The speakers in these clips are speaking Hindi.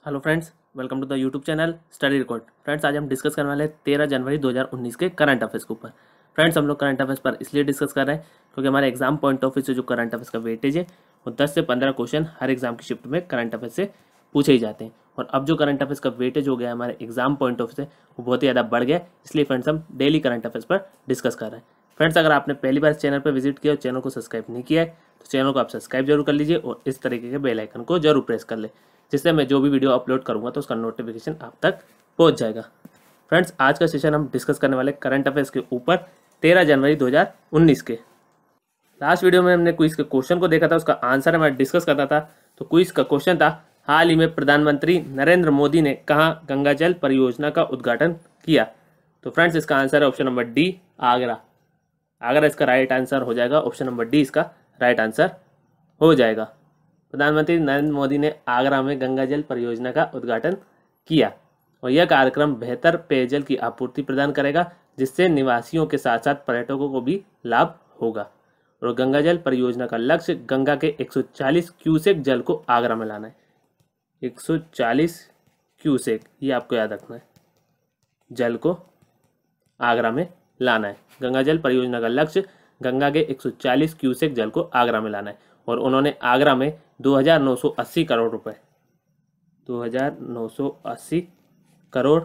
Hello friends, welcome to the YouTube channel study record. Friends, आज हम डिस्कस करने वाले 13 जनवरी 2019 के करंट अफेयर्स के ऊपर। फ्रेंड्स, हम लोग करंट अफेयर्स पर इसलिए डिस्कस कर रहे हैं क्योंकि हमारे एग्जाम पॉइंट ऑफ व्यू से जो करंट अफेयर्स का वेटेज है वो 10 से 15 क्वेश्चन हर एग्जाम की शिफ्ट में करंट अफेयर्स से पूछे ही जाते हैं। और अब जो करंट अफेयर्स का वेटेज हो गया है हमारे एग्जाम पॉइंट ऑफ व्यू से वो बहुत ही ज़्यादा बढ़ गया है, इसलिए फ्रेंड्स हम डेली करंट अफेयर्स पर डिस्कस कर रहे हैं। फ्रेंड्स, अगर आपने पहली बार इस चैनल पर विजिट किया और चैनल को सब्सक्राइब नहीं किया है तो चैनल को आप सब्सक्राइब जरूर कर लीजिए और इस तरीके के बेल आइकन को जरूर प्रेस कर ले, जिससे मैं जो भी वीडियो अपलोड करूंगा तो उसका नोटिफिकेशन आप तक पहुंच जाएगा। फ्रेंड्स, आज का सेशन हम डिस्कस करने वाले करंट अफेयर्स के ऊपर 13 जनवरी 2019 के। लास्ट वीडियो में हमने क्विज के क्वेश्चन को देखा था, उसका आंसर हमारा डिस्कस करता था। तो क्विज का क्वेश्चन था, हाल ही में प्रधानमंत्री नरेंद्र मोदी ने कहाँ गंगा जल परियोजना का उद्घाटन किया? तो फ्रेंड्स, इसका आंसर है option number D, Agra. Agra इसका राइट आंसर हो जाएगा। ऑप्शन नंबर डी इसका राइट आंसर हो जाएगा। प्रधानमंत्री नरेंद्र मोदी ने आगरा में गंगा जल परियोजना का उद्घाटन किया और यह कार्यक्रम बेहतर पेयजल की आपूर्ति प्रदान करेगा, जिससे निवासियों के साथ साथ पर्यटकों को भी लाभ होगा। और गंगा जल परियोजना का लक्ष्य गंगा के 140 क्यूसेक जल को आगरा में लाना है। 140 क्यूसेक, ये आपको याद रखना है, जल को आगरा में लाना है। गंगा जल परियोजना का लक्ष्य गंगा के 140 क्यूसेक जल को आगरा में लाना है। और उन्होंने आगरा में 2,980 करोड़ रुपए 2,980 करोड़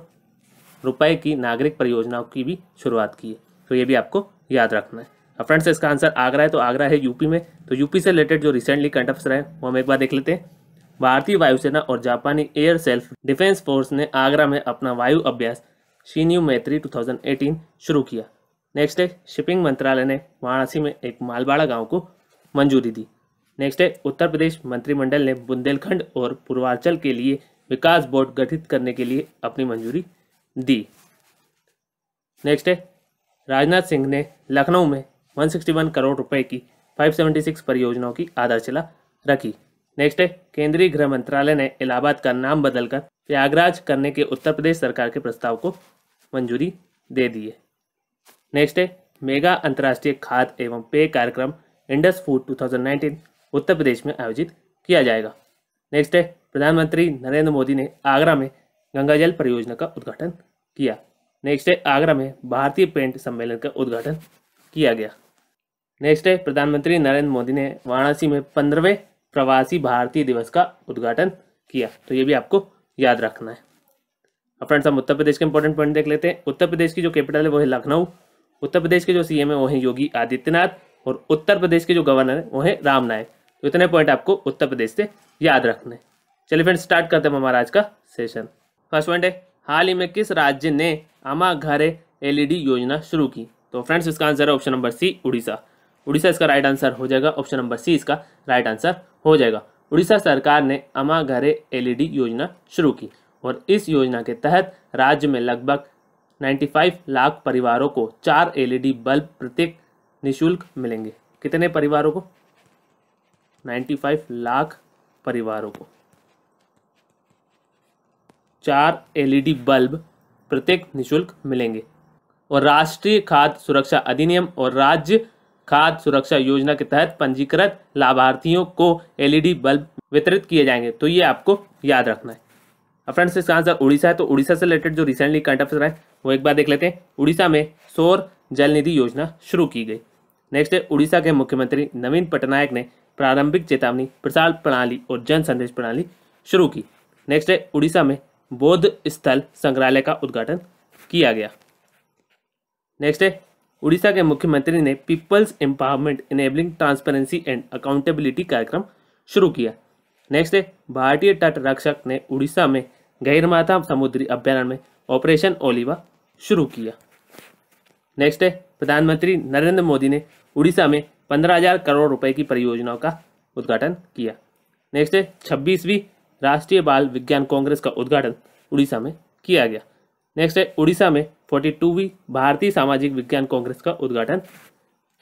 रुपए की नागरिक परियोजनाओं की भी शुरुआत की है। तो ये भी आपको याद रखना है। अब फ्रेंड्स, इसका आंसर आगरा है, तो आगरा है यूपी में। तो यूपी से रिलेटेड जो रिसेंटली करंट अफेयर्स रहे वो हम एक बार देख लेते हैं। भारतीय वायुसेना और जापानी एयर सेल्फ डिफेंस फोर्स ने आगरा में अपना वायु अभ्यास शिन्यू मैत्री 2018 शुरू किया। नेक्स्ट है, शिपिंग मंत्रालय ने वाराणसी में एक मालवाड़ा गांव को मंजूरी दी। नेक्स्ट है, उत्तर प्रदेश मंत्रिमंडल ने बुंदेलखंड और पूर्वांचल के लिए विकास बोर्ड गठित करने के लिए अपनी मंजूरी दी। नेक्स्ट है, राजनाथ सिंह ने लखनऊ में 161 करोड़ रुपए की 576 परियोजनाओं की आधारशिला रखी। नेक्स्ट है, केंद्रीय गृह मंत्रालय ने इलाहाबाद का नाम बदलकर प्रयागराज करने के उत्तर प्रदेश सरकार के प्रस्ताव को मंजूरी दे दी है। नेक्स्ट है, मेगा अंतर्राष्ट्रीय खाद्य एवं पेय कार्यक्रम इंडस फूड 2019 उत्तर प्रदेश में आयोजित किया जाएगा। नेक्स्ट है, प्रधानमंत्री नरेंद्र मोदी ने आगरा में गंगा जल परियोजना का उद्घाटन किया। नेक्स्ट है, आगरा में भारतीय पेंट सम्मेलन का उद्घाटन किया गया। नेक्स्ट है, प्रधानमंत्री नरेंद्र मोदी ने वाराणसी में 15वें प्रवासी भारतीय दिवस का उद्घाटन किया। तो ये भी आपको याद रखना है। अब फ्रेंड्स, हम उत्तर प्रदेश के इंपॉर्टेंट पॉइंट देख लेते हैं। उत्तर प्रदेश की जो कैपिटल है वो है लखनऊ। उत्तर प्रदेश के जो सीएम है वो है योगी आदित्यनाथ और उत्तर प्रदेश के जो गवर्नर है वो है राम नाईक। तो इतने पॉइंट आपको उत्तर प्रदेश से याद रखने। चलिए फ्रेंड्स, स्टार्ट करते हैं हमारा आज का सेशन। फर्स्ट पॉइंट है, हाल ही में किस राज्य ने अमा घरे एलईडी योजना शुरू की? तो फ्रेंड्स, इसका आंसर है option number C, Orissa. Orissa इसका राइट आंसर हो जाएगा। ऑप्शन नंबर सी इसका राइट आंसर हो जाएगा। उड़ीसा सरकार ने अमा घरे एलईडी योजना शुरू की और इस योजना के तहत राज्य में लगभग 95 लाख परिवारों को 4 एलईडी बल्ब प्रत्येक निःशुल्क मिलेंगे। कितने परिवारों को? 95 लाख परिवारों को 4 एलईडी बल्ब प्रत्येक निःशुल्क मिलेंगे। और राष्ट्रीय खाद्य सुरक्षा अधिनियम और राज्य खाद्य सुरक्षा योजना के तहत पंजीकृत लाभार्थियों को एलईडी बल्ब वितरित किए जाएंगे। तो ये आपको याद रखना है। अब फ्रेंड्स, इसका आंसर उड़ीसा है। तो उड़ीसा से रिलेटेड जो रिसेंटली करंट अफेयर्स रहा है वो एक बार देख लेते हैं। उड़ीसा में सौर जल निधि योजना शुरू की गई। नेक्स्ट है, उड़ीसा के मुख्यमंत्री नवीन पटनायक ने प्रारंभिक चेतावनी प्रसार प्रणाली और जन संदेश प्रणाली शुरू की। नेक्स्ट है, उड़ीसा में बौद्ध स्थल संग्रहालय का उद्घाटन किया गया। नेक्स्ट है, उड़ीसा के मुख्यमंत्री ने people's empowerment enabling transparency and accountability कार्यक्रम शुरू किया। नेक्स्ट है, भारतीय तट रक्षक ने उड़ीसा में गहिरमाथा समुद्री अभ्यारण्य में ऑपरेशन ओलिवा शुरू किया। नेक्स्ट है, प्रधानमंत्री नरेंद्र मोदी ने उड़ीसा में 15,000 करोड़ रुपए की परियोजनाओं का उद्घाटन किया। नेक्स्ट है, 26वीं राष्ट्रीय बाल विज्ञान कांग्रेस का उद्घाटन उड़ीसा में किया गया। नेक्स्ट है, उड़ीसा में 42वीं भारतीय सामाजिक विज्ञान कांग्रेस का उद्घाटन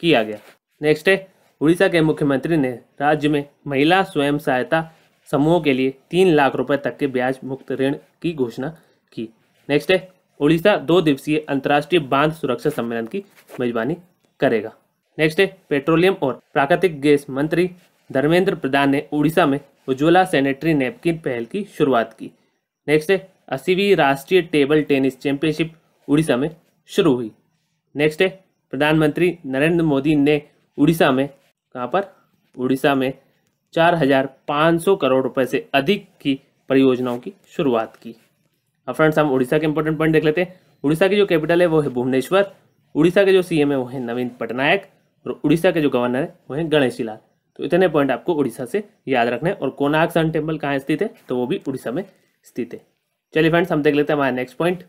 किया गया। नेक्स्ट है, उड़ीसा के मुख्यमंत्री ने राज्य में महिला स्वयं सहायता समूहों के लिए 3 लाख रुपए तक के ब्याज मुक्त ऋण की घोषणा की। नेक्स्ट है, उड़ीसा 2 दिवसीय अंतर्राष्ट्रीय बांध सुरक्षा सम्मेलन की मेजबानी करेगा। नेक्स्ट है, पेट्रोलियम और प्राकृतिक गैस मंत्री धर्मेंद्र प्रधान ने उड़ीसा में उज्ज्वला सैनिटरी नैपकिन पहल की शुरुआत की। नेक्स्ट है 80वीं राष्ट्रीय टेबल टेनिस चैंपियनशिप उड़ीसा में शुरू हुई। नेक्स्ट है प्रधानमंत्री नरेंद्र मोदी ने उड़ीसा में, कहाँ पर, उड़ीसा में 4,500 करोड़ रुपए से अधिक की परियोजनाओं की शुरुआत की। अब फ्रेंड्स हम उड़ीसा के इंपॉर्टेंट पॉइंट देख लेते हैं। उड़ीसा की जो कैपिटल है वो है भुवनेश्वर, उड़ीसा के जो सीएम है वो है नवीन पटनायक और उड़ीसा के जो गवर्नर है वो है गणेशी लाल। तो इतने पॉइंट आपको उड़ीसा से याद रखना है। और कोणार्क सन टेम्पल कहाँ स्थित है, तो वो भी उड़ीसा में स्थित है। चलिए फ्रेंड्स हम देख लेते हैं हमारा नेक्स्ट पॉइंट।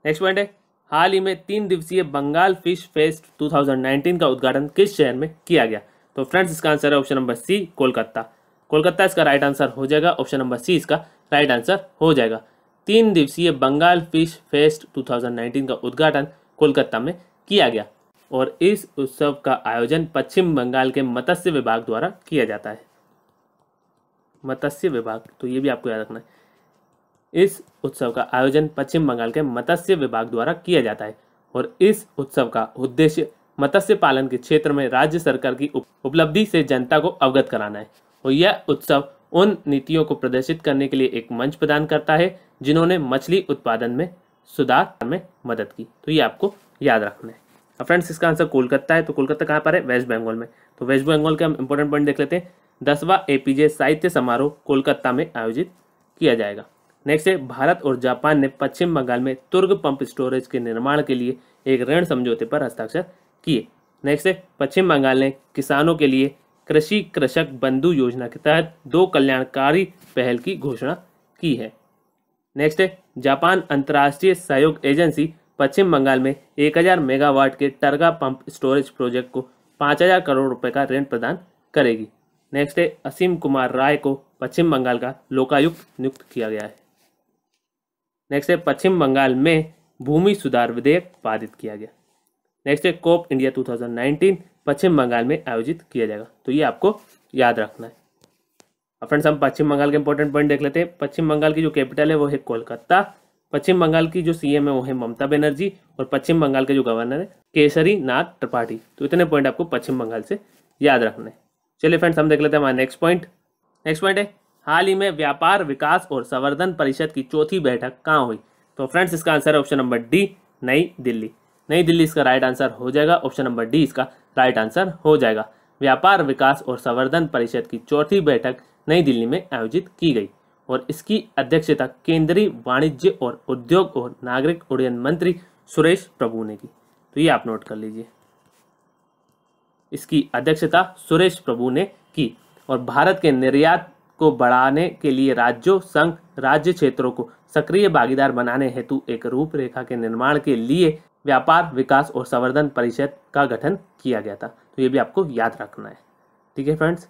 नेक्स्ट पॉइंट है हाल ही में 3 दिवसीय बंगाल फिश फेस्ट 2019 का उद्घाटन किस शहर में किया गया। तो फ्रेंड्स इसका आंसर है option number C, Kolkata. Kolkata इसका राइट आंसर हो जाएगा। ऑप्शन नंबर सी इसका राइट आंसर हो जाएगा। 3 दिवसीय बंगाल फिश फेस्ट 2019 का उद्घाटन कोलकाता में किया गया और इस उत्सव का आयोजन पश्चिम बंगाल के मत्स्य विभाग द्वारा किया जाता है। मत्स्य विभाग, तो ये भी आपको याद रखना है। इस उत्सव का आयोजन पश्चिम बंगाल के मत्स्य विभाग द्वारा किया जाता है और इस उत्सव का उद्देश्य मत्स्य पालन के क्षेत्र में राज्य सरकार की उपलब्धि से जनता को अवगत कराना है और यह उत्सव उन नीतियों को प्रदर्शित करने के लिए एक मंच प्रदान करता है जिन्होंने मछली उत्पादन में सुधार में मदद की। तो ये आपको याद रखना है। अब फ्रेंड्स इसका आंसर कोलकाता है। तो कोलकाता कहाँ पर है, वेस्ट बंगाल में। तो वेस्ट बंगाल के हम इंपॉर्टेंट पॉइंट देख लेते हैं। 10वां एपीजे साहित्य समारोह कोलकाता में आयोजित किया जाएगा। नेक्स्ट है भारत और जापान ने पश्चिम बंगाल में तुर्ग पंप स्टोरेज के निर्माण के लिए एक ऋण समझौते पर हस्ताक्षर किए। नेक्स्ट है पश्चिम बंगाल ने किसानों के लिए कृषि कृषक बंधु योजना के तहत 2 कल्याणकारी पहल की घोषणा की है। नेक्स्ट है जापान अंतर्राष्ट्रीय सहयोग एजेंसी पश्चिम बंगाल में 1000 मेगावाट के टर्गा पंप स्टोरेज प्रोजेक्ट को 5000 करोड़ रुपए का ऋण प्रदान करेगी। नेक्स्ट है असीम कुमार राय को पश्चिम बंगाल का लोकायुक्त नियुक्त किया गया है। नेक्स्ट है पश्चिम बंगाल में भूमि सुधार विधेयक पारित किया गया। नेक्स्ट है कोप इंडिया 2019 पश्चिम बंगाल में आयोजित किया जाएगा। तो ये आपको याद रखना है। अब फ्रेंड्स हम पश्चिम बंगाल के इंपॉर्टेंट पॉइंट देख लेते हैं। पश्चिम बंगाल की जो कैपिटल है वो है कोलकाता। पश्चिम बंगाल की जो सीएम है वो है ममता बनर्जी और पश्चिम बंगाल के जो गवर्नर है केसरी नाथ त्रिपाठी। तो इतने पॉइंट आपको पश्चिम बंगाल से याद रखना है। चलिए फ्रेंड्स हम देख लेते हैं हमारा नेक्स्ट पॉइंट। नेक्स्ट पॉइंट है हाल ही में व्यापार विकास और संवर्धन परिषद की 4थी बैठक कहाँ हुई। तो फ्रेंड्स इसका आंसर है ऑप्शन नंबर डी, नई दिल्ली। नई दिल्ली इसका राइट आंसर हो जाएगा। ऑप्शन नंबर डी इसका राइट आंसर हो जाएगा। व्यापार विकास और संवर्धन परिषद की 4थी बैठक नई दिल्ली में आयोजित की गई और इसकी अध्यक्षता केंद्रीय वाणिज्य और उद्योग और नागरिक उड्डयन मंत्री सुरेश प्रभु ने की। तो ये आप नोट कर लीजिए, इसकी अध्यक्षता सुरेश प्रभु ने की और भारत के निर्यात को बढ़ाने के लिए राज्यों, संघ, राज्य क्षेत्रों को सक्रिय भागीदार बनाने हेतु एक रूपरेखा के निर्माण के लिए व्यापार विकास और संवर्धन परिषद का गठन किया गया था। तो ये भी आपको याद रखना है। ठीक है फ्रेंड्स,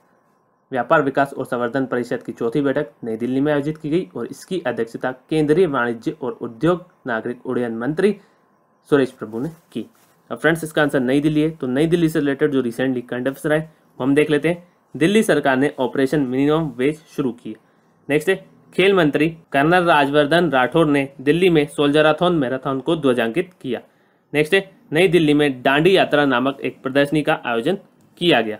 व्यापार विकास और संवर्धन परिषद की 4थी बैठक नई दिल्ली में आयोजित की गई और इसकी अध्यक्षता केंद्रीय वाणिज्य और उद्योग नागरिक उड्डयन मंत्री सुरेश प्रभु ने की। अब फ्रेंड्स इसका आंसर नई दिल्ली है। तो नई दिल्ली से रिलेटेड जो रिसेंटली करंट अफेयर है हम देख लेते हैं। दिल्ली सरकार ने ऑपरेशन मिनिमम वेज शुरू की। नेक्स्ट है खेल मंत्री कर्नल राज्यवर्धन राठौर ने दिल्ली में सोल्जराथन मैराथन को ध्वजांकित किया। नेक्स्ट है नई दिल्ली में दांडी यात्रा नामक एक प्रदर्शनी का आयोजन किया गया।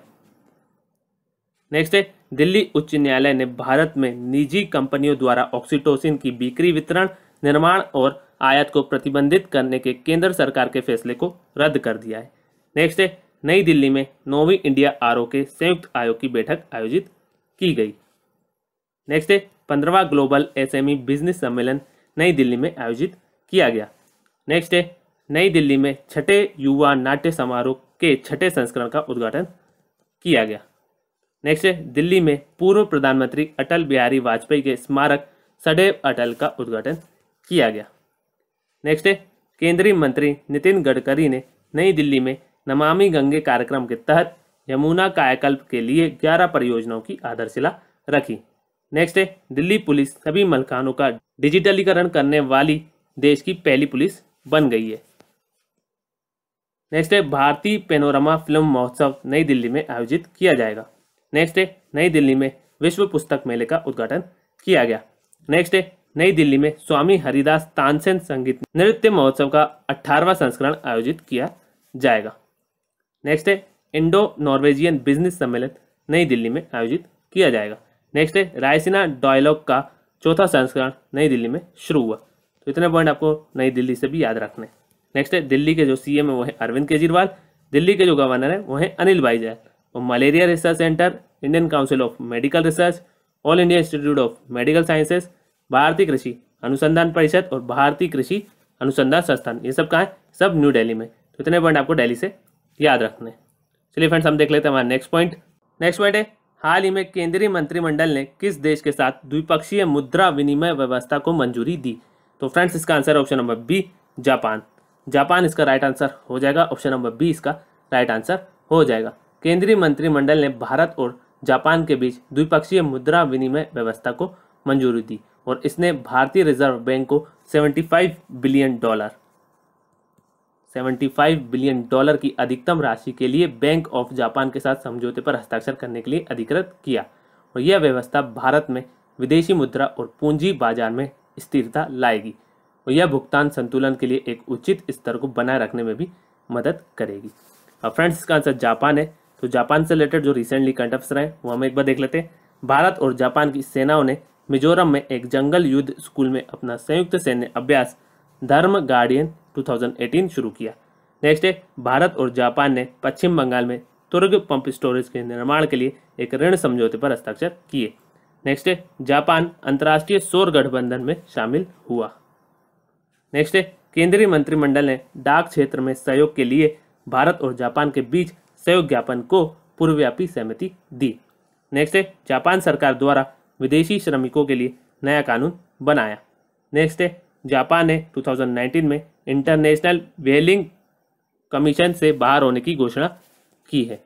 नेक्स्ट है दिल्ली उच्च न्यायालय ने भारत में निजी कंपनियों द्वारा ऑक्सीटोसिन की बिक्री, वितरण, निर्माण और आयात को प्रतिबंधित करने के केंद्र सरकार के फैसले को रद्द कर दिया है। नेक्स्ट है नई दिल्ली में 9वीं इंडिया आरओ के संयुक्त आयोग की बैठक आयोजित की गई। नेक्स्ट है 15वां ग्लोबल एसएमई बिजनेस सम्मेलन नई दिल्ली में आयोजित किया गया। नेक्स्ट है नई दिल्ली में 6ठे युवा नाट्य समारोह के 6ठे संस्करण का उद्घाटन किया गया। नेक्स्ट है दिल्ली में पूर्व प्रधानमंत्री अटल बिहारी वाजपेयी के स्मारक सदैव अटल का उद्घाटन किया गया। नेक्स्ट है केंद्रीय मंत्री नितिन गडकरी ने नई दिल्ली में नमामि गंगे कार्यक्रम के तहत यमुना कायाकल्प के लिए 11 परियोजनाओं की आधारशिला रखी। नेक्स्ट है दिल्ली पुलिस सभी मलखानों का डिजिटलीकरण करने वाली देश की पहली पुलिस बन गई है। नेक्स्ट है भारतीय पैनोरमा फिल्म महोत्सव नई दिल्ली में आयोजित किया जाएगा। नेक्स्ट है नई दिल्ली में विश्व पुस्तक मेले का उद्घाटन किया गया। नेक्स्ट है नई दिल्ली में स्वामी हरिदास तानसेन संगीत नृत्य महोत्सव का 18वां संस्करण आयोजित किया जाएगा। नेक्स्ट है इंडो नॉर्वेजियन बिजनेस सम्मेलन नई दिल्ली में आयोजित किया जाएगा। नेक्स्ट है रायसीना डायलॉग का चौथा संस्करण नई दिल्ली में शुरू हुआ। तो इतने पॉइंट आपको नई दिल्ली से भी याद रखने। नेक्स्ट है दिल्ली के जो सीएम है वो है अरविंद केजरीवाल, दिल्ली के जो गवर्नर है वो है अनिल बैजल, और malaria research centre, Indian council of medical research, all India institute of medical sciences, भारतीय कृषि अनुसंधान परिषद और भारतीय कृषि अनुसंधान संस्थान, ये सब कहाँ है? सब न्यू दिल्ली में। तो इतने पॉइंट आपको दिल्ली से याद रखने। चलिए फ्रेंड्स हम देख लेते हैं हमारा नेक्स्ट पॉइंट। नेक्स्ट पॉइंट है हाल ही में केंद्रीय मंत्रिमंडल ने किस देश के साथ द्विपक्षीय मुद्रा विनिमय व्यवस्था को मंजूरी दी? तो फ्रेंड्स इसका आंसर है option number B, Japan. Japan इसका राइट आंसर हो जाएगा। ऑप्शन नंबर बी इसका राइट आंसर हो जाएगा। केंद्रीय मंत्रिमंडल ने भारत और जापान के बीच द्विपक्षीय मुद्रा विनिमय व्यवस्था को मंजूरी दी और इसने भारतीय रिजर्व बैंक को $75 बिलियन की अधिकतम राशि के लिए बैंक ऑफ जापान के साथ समझौते पर हस्ताक्षर करने के लिए अधिकृत किया। और यह व्यवस्था भारत में विदेशी मुद्रा और पूंजी बाजार में स्थिरता लाएगी और यह भुगतान संतुलन के लिए एक उचित स्तर को बनाए रखने में भी मदद करेगी। अब फ्रेंड्स इसका आंसर जापान है। तो जापान से रिलेटेड जो रिसेंटली करंट अफेयर है वो हम एक बार देख लेते हैं। भारत और जापान की सेनाओं ने मिजोरम में एक जंगल युद्ध स्कूल में अपना संयुक्त सैन्य अभ्यास धर्म गार्डियन 2018 शुरू किया। नेक्स्ट है भारत और जापान ने पश्चिम बंगाल में तुर्ग पंप स्टोरेज के निर्माण के लिए एक ऋण समझौते पर हस्ताक्षर किए। नेक्स्ट है जापान अंतर्राष्ट्रीय सौर गठबंधन में शामिल हुआ। नेक्स्ट है केंद्रीय मंत्रिमंडल ने डाक क्षेत्र में सहयोग के लिए भारत और जापान के बीच सहयोग ज्ञापन को पूर्वव्यापी सहमति दी। नेक्स्ट है जापान सरकार द्वारा विदेशी श्रमिकों के लिए नया कानून बनाया। नेक्स्ट है जापान ने 2019 में इंटरनेशनल व्हेलिंग कमीशन से बाहर होने की घोषणा की है।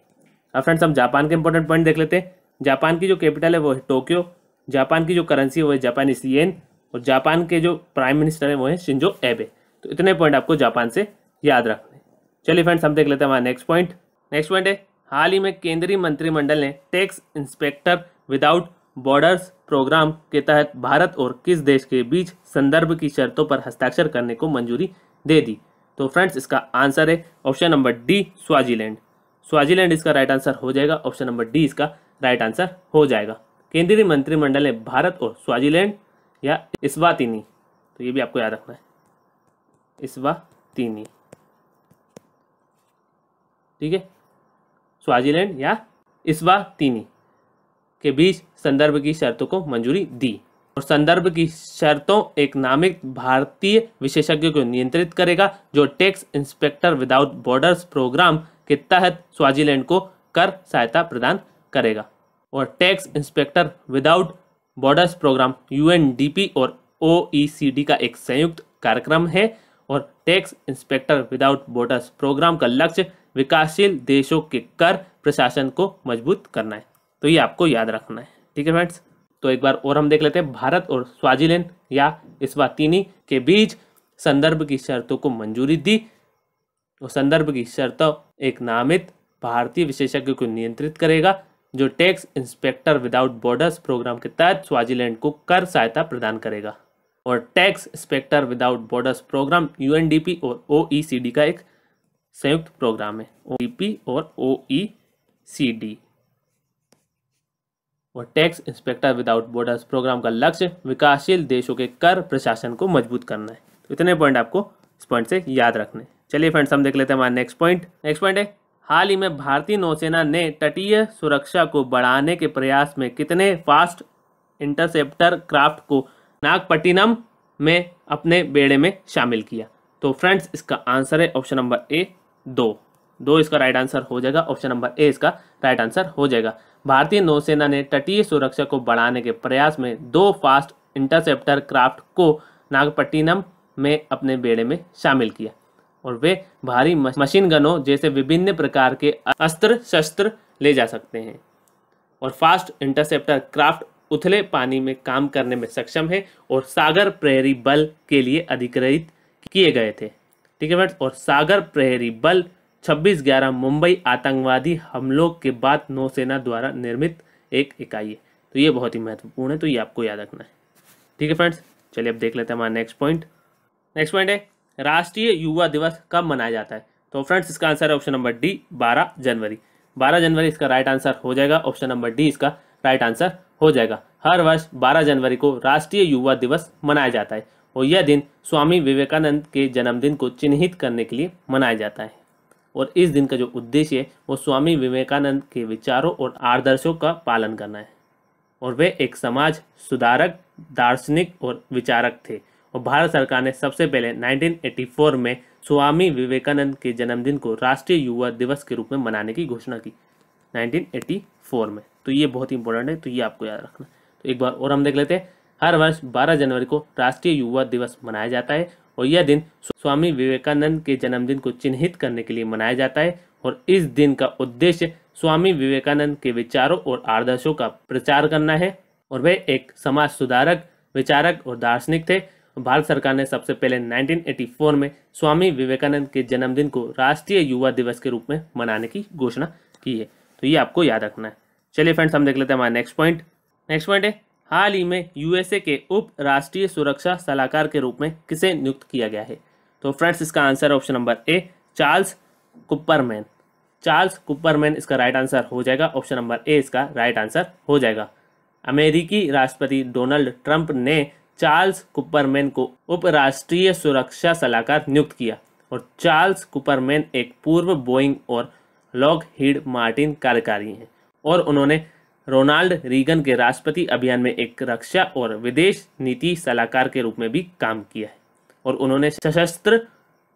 अब फ्रेंड्स हम जापान के इंपॉर्टेंट पॉइंट देख लेते हैं। जापान की जो कैपिटल है वो है टोक्यो, जापान की जो करेंसी है वो है जापानीज येन और जापान के जो प्राइम मिनिस्टर है वो है शिंजो एबे। तो इतने पॉइंट आपको जापान से याद रखने। चलिए फ्रेंड्स हम देख लेते हैं हमारा नेक्स्ट पॉइंट। नेक्स्ट पॉइंट है हाल ही में केंद्रीय मंत्रिमंडल ने tax inspector without borders programme के तहत भारत और किस देश के बीच संदर्भ की शर्तों पर हस्ताक्षर करने को मंजूरी दे दी? तो फ्रेंड्स इसका आंसर है option number D, Swaziland. Swaziland इसका राइट आंसर हो जाएगा। ऑप्शन नंबर डी इसका राइट आंसर हो जाएगा। केंद्रीय मंत्रिमंडल ने भारत और स्वाजीलैंड या इस्वातिनी, तो ये भी आपको याद रखना है, इस्वातिनी, ठीक है, स्वाजीलैंड या इस्वातिनी के बीच संदर्भ की शर्तों को मंजूरी दी। और संदर्भ की शर्तों एक नामित भारतीय विशेषज्ञ को नियंत्रित करेगा जो tax inspector without borders programme के तहत स्वाजीलैंड को कर सहायता प्रदान करेगा। और tax inspector without borders programme UNDP और ओईसीडी का एक संयुक्त कार्यक्रम है और tax inspector without borders programme का लक्ष्य विकासशील देशों के कर प्रशासन को मजबूत करना है। तो ये आपको याद रखना है, ठीक है फ्रेंड्स। तो एक बार और हम देख लेते हैं। भारत और स्वाजीलैंड या इस्वातिनी के बीच संदर्भ की शर्तों को मंजूरी दी और संदर्भ की शर्तों एक नामित भारतीय विशेषज्ञ को नियंत्रित करेगा जो tax inspector without borders programme के तहत स्वाजीलैंड को कर सहायता प्रदान करेगा। और tax inspector without borders programme UNDP और ओईसीडी का एक संयुक्त प्रोग्राम है, ओईपी और ओईसीडी। और tax inspector without borders programme का लक्ष्य विकासशील देशों के कर प्रशासन को मजबूत करना है। तो इतने पॉइंट आपको इस पॉइंट से याद रखने। चलिए फ्रेंड्स हम देख लेते हैं हमारा नेक्स्ट पॉइंट। नेक्स्ट पॉइंट है हाल ही में भारतीय नौसेना ने तटीय सुरक्षा को बढ़ाने के प्रयास में कितने फास्ट इंटरसेप्टर क्राफ्ट को नागपट्टिनम में अपने बेड़े में शामिल किया? तो फ्रेंड्स इसका आंसर है ऑप्शन नंबर ए, दो इसका राइट आंसर हो जाएगा। ऑप्शन नंबर ए इसका राइट आंसर हो जाएगा। भारतीय नौसेना ने तटीय सुरक्षा को बढ़ाने के प्रयास में 2 फास्ट इंटरसेप्टर क्राफ्ट को नागपट्टिनम में अपने बेड़े में शामिल किया और वे भारी मशीन गनों जैसे विभिन्न प्रकार के अस्त्र शस्त्र ले जा सकते हैं। और फास्ट इंटरसेप्टर क्राफ्ट उथले पानी में काम करने में सक्षम है और सागर प्रहरी बल के लिए अधिकृत किए गए थे, ठीक है फ्रेंड्स। और सागर प्रहरी बल 26/11 मुंबई आतंकवादी हमलों के बाद नौसेना द्वारा निर्मित एक इकाई है। तो ये बहुत ही महत्वपूर्ण है, तो ये आपको याद रखना है, ठीक है फ्रेंड्स। चलिए अब देख लेते हैं हमारा नेक्स्ट पॉइंट। नेक्स्ट पॉइंट है राष्ट्रीय युवा दिवस कब मनाया जाता है? तो फ्रेंड्स इसका आंसर है ऑप्शन नंबर डी, 12 जनवरी। 12 जनवरी इसका राइट आंसर हो जाएगा। ऑप्शन नंबर डी इसका राइट आंसर हो जाएगा। हर वर्ष 12 जनवरी को राष्ट्रीय युवा दिवस मनाया जाता है और यह दिन स्वामी विवेकानंद के जन्मदिन को चिन्हित करने के लिए मनाया जाता है। और इस दिन का जो उद्देश्य है वो स्वामी विवेकानंद के विचारों और आदर्शों का पालन करना है। और वे एक समाज सुधारक, दार्शनिक और विचारक थे। और भारत सरकार ने सबसे पहले 1984 में स्वामी विवेकानंद के जन्मदिन को राष्ट्रीय युवा दिवस के रूप में मनाने की घोषणा की 1984 में। तो ये बहुत ही इंपॉर्टेंट है, तो ये आपको याद रखना। तो एक बार और हम देख लेते हैं। हर वर्ष 12 जनवरी को राष्ट्रीय युवा दिवस मनाया जाता है और यह दिन स्वामी विवेकानंद के जन्मदिन को चिन्हित करने के लिए मनाया जाता है। और इस दिन का उद्देश्य स्वामी विवेकानंद के विचारों और आदर्शों का प्रचार करना है। और वे एक समाज सुधारक, विचारक और दार्शनिक थे। भारत सरकार ने सबसे पहले 1984 में स्वामी विवेकानंद के जन्मदिन को राष्ट्रीय युवा दिवस के रूप में मनाने की घोषणा की है। तो ये आपको याद रखना है। चलिए फ्रेंड्स, हम देख लेते हैं हमारा नेक्स्ट पॉइंट है, हाल ही में यूएसए के उप राष्ट्रीय सुरक्षा सलाहकार के रूप में किसे नियुक्त किया गया है? तो फ्रेंड्स, इसका आंसर है option number A, Charles Kupperman. Charles Kupperman इसका राइट आंसर हो जाएगा। ऑप्शन नंबर ए इसका राइट आंसर हो जाएगा। अमेरिकी राष्ट्रपति डोनाल्ड ट्रंप ने चार्ल्स कुपरमैन को उप राष्ट्रीय सुरक्षा सलाहकार नियुक्त किया। और चार्ल्स कुपरमैन एक पूर्व बोइंग और लॉकहीड मार्टिन कार्यकारी हैं और उन्होंने रोनाल्ड रीगन के राष्ट्रपति अभियान में एक रक्षा और विदेश नीति सलाहकार के रूप में भी काम किया है। और उन्होंने सशस्त्र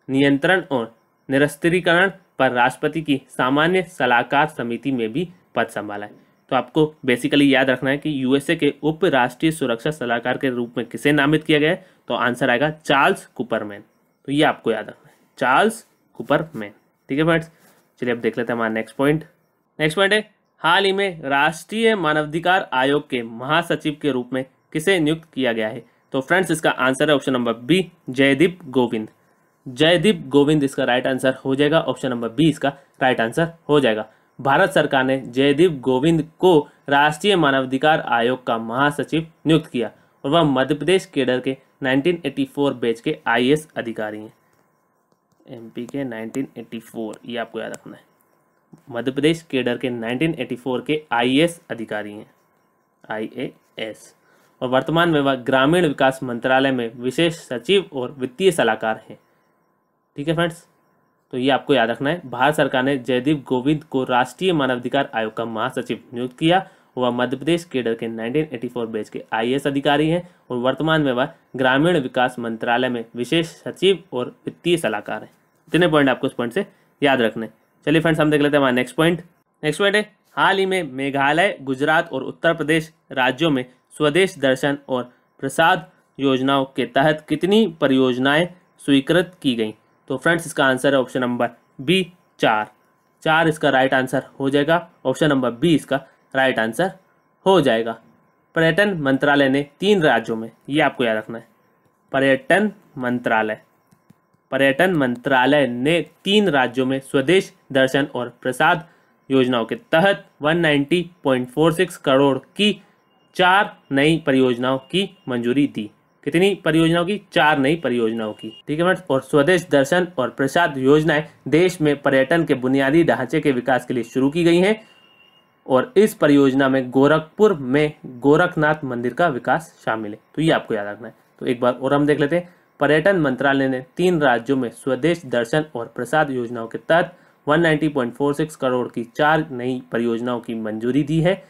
नियंत्रण और निरस्त्रीकरण पर राष्ट्रपति की सामान्य सलाहकार समिति में भी पद संभाला है। तो आपको बेसिकली याद रखना है कि यूएसए के उप राष्ट्रीय सुरक्षा सलाहकार के रूप में किसे नामित किया गया है? तो आंसर आएगा चार्ल्स कुपरमैन। तो ये आपको याद रखना है, चार्ल्स कुपरमैन। ठीक है फ्रेंड्स, चलिए अब देख लेते हैं हमारा नेक्स्ट पॉइंट है, हाल ही में राष्ट्रीय मानवाधिकार आयोग के महासचिव के रूप में किसे नियुक्त किया गया है? तो फ्रेंड्स, इसका आंसर है option number B, Jaideep Govind. Jaideep Govind इसका राइट आंसर हो जाएगा। ऑप्शन नंबर बी इसका राइट आंसर हो जाएगा। भारत सरकार ने जयदीप गोविंद को राष्ट्रीय मानवाधिकार आयोग का महासचिव नियुक्त किया और वह मध्य प्रदेश केडर के 1984 बैच के आईएएस अधिकारी हैं। एमपी के 1984, ये आपको याद रखना है। मध्य प्रदेश केडर के 1984 के आईएएस अधिकारी हैं, आईएएस। और वर्तमान में वह ग्रामीण विकास मंत्रालय में विशेष सचिव और वित्तीय सलाहकार हैं। ठीक है फ्रेंड्स, तो ये आपको याद रखना है। भारत सरकार ने जयदीप गोविंद को राष्ट्रीय मानवाधिकार आयोग का महासचिव नियुक्त किया। वह मध्य प्रदेश केडर के 1984 बैच के आईएएस अधिकारी हैं और वर्तमान में वह ग्रामीण विकास मंत्रालय में विशेष सचिव और वित्तीय सलाहकार हैं। इतने पॉइंट आपको इस पॉइंट से याद रखने। चलिए फ्रेंड्स, हम देख लेते हैं हमारा नेक्स्ट पॉइंट है, हाल ही में मेघालय, गुजरात और उत्तर प्रदेश राज्यों में स्वदेश दर्शन और प्रसाद योजनाओं के तहत कितनी परियोजनाएं स्वीकृत की गई? तो फ्रेंड्स, इसका आंसर है ऑप्शन नंबर बी, 4 इसका राइट आंसर हो जाएगा। ऑप्शन नंबर बी इसका राइट आंसर हो जाएगा। पर्यटन मंत्रालय ने 3 राज्यों में, ये आपको याद रखना है, पर्यटन मंत्रालय ने 3 राज्यों में स्वदेश दर्शन और प्रसाद योजनाओं के तहत 190.46 करोड़ की 4 नई परियोजनाओं की मंजूरी दी। कितनी परियोजनाओं की? 4 नई परियोजनाओं की। ठीक है फ्रेंड्स, और स्वदेश दर्शन और प्रसाद योजनाएं देश में पर्यटन के बुनियादी ढांचे के विकास के लिए शुरू की गई हैं। और इस परियोजना में गोरखपुर में गोरखनाथ मंदिर का विकास शामिल है। तो ये आपको याद रखना है। तो एक बार और हम देख लेते हैं। पर्यटन मंत्रालय ने 3 राज्यों में स्वदेश दर्शन और प्रसाद योजनाओं के तहत 190.46 करोड़ की 4 नई परियोजनाओं की मंजूरी दी है।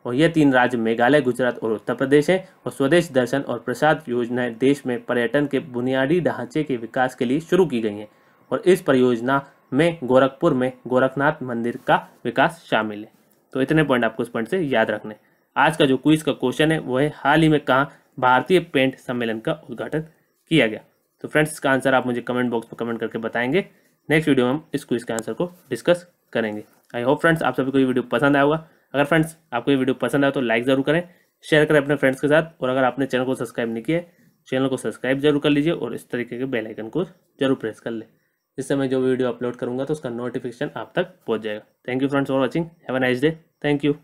और ये 3 राज्य मेघालय, गुजरात और उत्तर प्रदेश हैं। और स्वदेश दर्शन और प्रसाद योजनाएं देश में पर्यटन के बुनियादी ढांचे के विकास के लिए शुरू की गई हैं। और इस परियोजना में गोरखपुर में गोरखनाथ मंदिर का विकास शामिल है। तो इतने पॉइंट आपको इस पॉइंट से याद रखने। आज का जो क्विज का क्वेश्चन है वो है, हाल ही में कहाँ भारतीय पेंट सम्मेलन का उद्घाटन किया गया? तो फ्रेंड्स, इसका आंसर आप मुझे कमेंट बॉक्स में कमेंट करके बताएंगे। नेक्स्ट वीडियो में हम इस क्विज के आंसर को डिस्कस करेंगे। आई होप फ्रेंड्स आप सभी को ये वीडियो पसंद आया होगा। अगर फ्रेंड्स आपको ये वीडियो पसंद आए तो लाइक ज़रूर करें, शेयर करें अपने फ्रेंड्स के साथ। और अगर आपने चैनल को सब्सक्राइब नहीं किया है, चैनल को सब्सक्राइब जरूर कर लीजिए और इस तरीके के बेल आइकन को जरूर प्रेस कर ले, जिससे मैं जो वीडियो अपलोड करूँगा तो उसका नोटिफिकेशन आप तक पहुँच जाएगा। Thank you friends for watching. Have a nice day. Thank you.